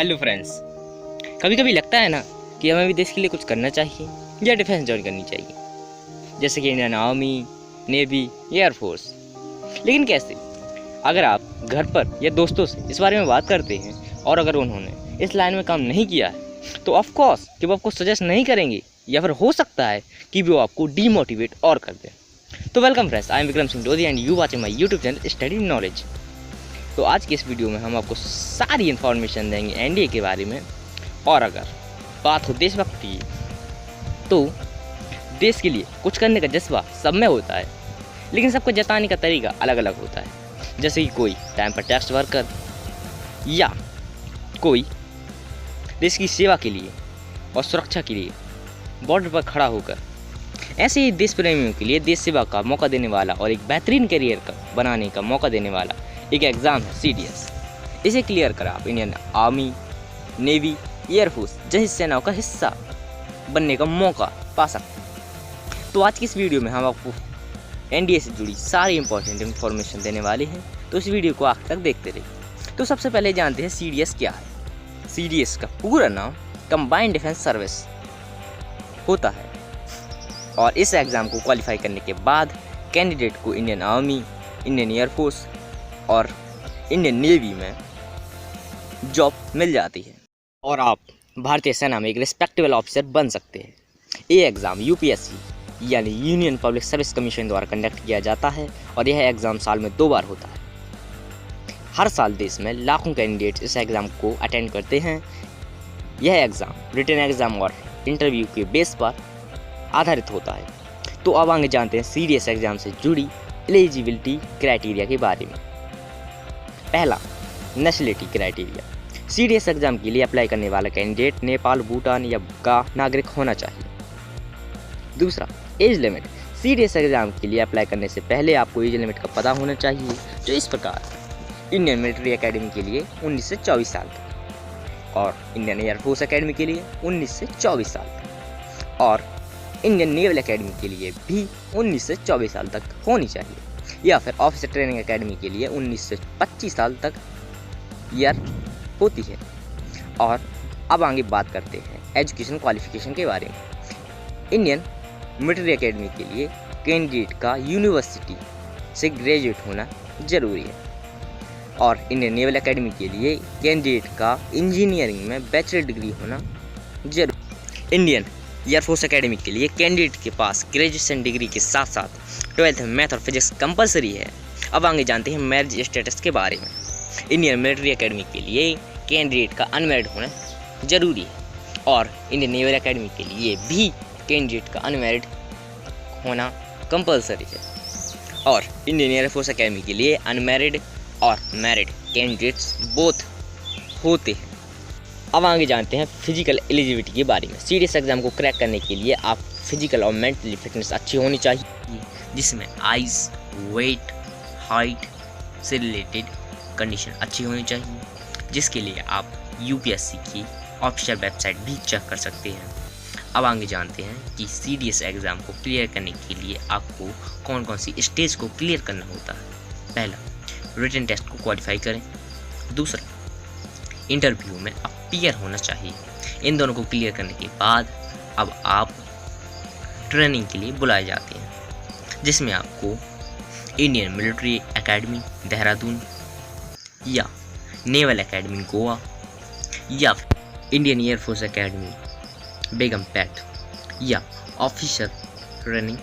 Hello friends, कभी कभी लगता है ना कि हमें भी देश के लिए कुछ करना चाहिए या डिफेंस ज्वाइन करनी चाहिए, जैसे कि इंडियन आर्मी, नेवी, एयरफोर्स। लेकिन कैसे? अगर आप घर पर या दोस्तों से इस बारे में बात करते हैं और अगर उन्होंने इस लाइन में काम नहीं किया है तो ऑफ कोर्स कि वो आपको सजेस्ट नहीं करेंगे या फिर हो सकता है कि वो आपको डीमोटिवेट और कर दें। तो welcome friends, I am Vikram Singh Dodi and you watching my YouTube channel study knowledge. तो आज की इस वीडियो में हम आपको सारी इन्फॉर्मेशन देंगे एनडीए के बारे में। और अगर बात हो देशभक्ति की, तो देश के लिए कुछ करने का जज्बा सब में होता है, लेकिन सबको जताने का तरीका अलग अलग होता है। जैसे कि कोई टाइम पर टैक्स वर्कर या कोई देश की सेवा के लिए और सुरक्षा के लिए बॉर्डर पर खड़ा होकर। ऐसे ही देश प्रेमियों के लिए देश सेवा का मौका देने वाला और एक बेहतरीन करियर का बनाने का मौका देने वाला एक एग्ज़ाम है सीडीएस। इसे क्लियर कर आप इंडियन आर्मी, नेवी, एयरफोर्स जैसी सेनाओं का हिस्सा बनने का मौका पा सकते हैं। तो आज की इस वीडियो में हम आपको एनडीए से जुड़ी सारी इंपॉर्टेंट इन्फॉर्मेशन देने वाले हैं, तो इस वीडियो को आखिर तक देखते रहिए। तो सबसे पहले जानते हैं सीडीएस क्या है। सीडीएस का पूरा नाम कंबाइंड डिफेंस सर्विस होता है और इस एग्ज़ाम को क्वालिफाई करने के बाद कैंडिडेट को इंडियन आर्मी, इंडियन एयरफोर्स और इंडियन नेवी में जॉब मिल जाती है और आप भारतीय सेना में एक रिस्पेक्टेबल ऑफिसर बन सकते हैं। ये एग्ज़ाम यूपीएससी यानी यूनियन पब्लिक सर्विस कमीशन द्वारा कंडक्ट किया जाता है और यह एग्ज़ाम साल में 2 बार होता है। हर साल देश में लाखों कैंडिडेट्स इस एग्ज़ाम को अटेंड करते हैं। यह एग्ज़ाम रिटन एग्ज़ाम और इंटरव्यू के बेस पर आधारित होता है। तो अब आगे जानते हैं सीडीएस एग्ज़ाम से जुड़ी एलिजिबिलिटी क्राइटेरिया के बारे में। पहला, नेशनलिटी क्राइटेरिया। सीडीएस एग्ज़ाम के लिए अप्लाई करने वाला कैंडिडेट नेपाल, भूटान या का नागरिक होना चाहिए। दूसरा, एज लिमिट। सीडीएस एग्ज़ाम के लिए अप्लाई करने से पहले आपको एज लिमिट का पता होना चाहिए, जो इस प्रकार: इंडियन मिलिट्री एकेडमी के लिए 19 से 24 साल तक और इंडियन एयरफोर्स एकेडमी के लिए 19 से 24 साल तक और इंडियन नेवल एकेडमी के लिए भी 19 से 24 साल तक होनी चाहिए, या फिर ऑफिसर ट्रेनिंग एकेडमी के लिए 19 से 25 साल तक ईयर होती है। और अब आगे बात करते हैं एजुकेशन क्वालिफिकेशन के बारे में। इंडियन मिलिट्री एकेडमी के लिए कैंडिडेट का यूनिवर्सिटी से ग्रेजुएट होना जरूरी है और इंडियन नेवल एकेडमी के लिए कैंडिडेट का इंजीनियरिंग में बैचलर डिग्री होना जरूरी। इंडियन एयरफोर्स एकेडमी के लिए कैंडिडेट के पास ग्रेजुएशन डिग्री के साथ साथ 12th मैथ और फिजिक्स कंपलसरी है। अब आगे जानते हैं मैरिज स्टेटस के बारे में। इंडियन मिलिट्री एकेडमी के लिए कैंडिडेट का अनमैरिड होना जरूरी है और इंडियन नेवल एकेडमी के लिए भी कैंडिडेट का अनमैरिड होना कंपलसरी है और इंडियन एयरफोर्स एकेडमी के लिए अनमैरिड और मैरिड कैंडिडेट्स बोथ होते हैं। अब आगे जानते हैं फिजिकल एलिजिबिलिटी के बारे में। सीडीएस एग्ज़ाम को क्रैक करने के लिए आप फिजिकल और मेंटली फिटनेस अच्छी होनी चाहिए, जिसमें आइज़, वेट, हाइट से रिलेटेड कंडीशन अच्छी होनी चाहिए, जिसके लिए आप यूपीएससी की ऑफिशियल वेबसाइट भी चेक कर सकते हैं। अब आगे जानते हैं कि सीडीएस एग्ज़ाम को क्लियर करने के लिए आपको कौन कौन सी स्टेज को क्लियर करना होता है। पहला, रिटन टेस्ट को क्वालिफाई करें। दूसरा, इंटरव्यू में अपीयर होना चाहिए। इन दोनों को क्लियर करने के बाद अब आप ट्रेनिंग के लिए बुलाए जाते हैं, जिसमें आपको इंडियन मिलिट्री एकेडमी देहरादून या नेवल एकेडमी गोवा या इंडियन एयरफोर्स एकेडमी बेगमपेट या ऑफिसर ट्रेनिंग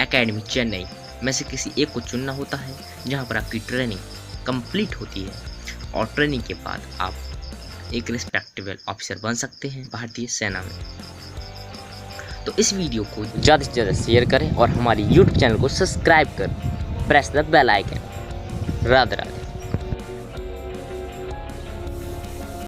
एकेडमी चेन्नई में से किसी एक को चुनना होता है, जहां पर आपकी ट्रेनिंग कंप्लीट होती है और ट्रेनिंग के बाद आप एक रिस्पेक्टेबल ऑफिसर बन सकते हैं भारतीय सेना में। तो इस वीडियो को ज़्यादा से ज़्यादा शेयर करें और हमारी यूट्यूब चैनल को सब्सक्राइब करें। Press the bell icon. Radhe Radhe.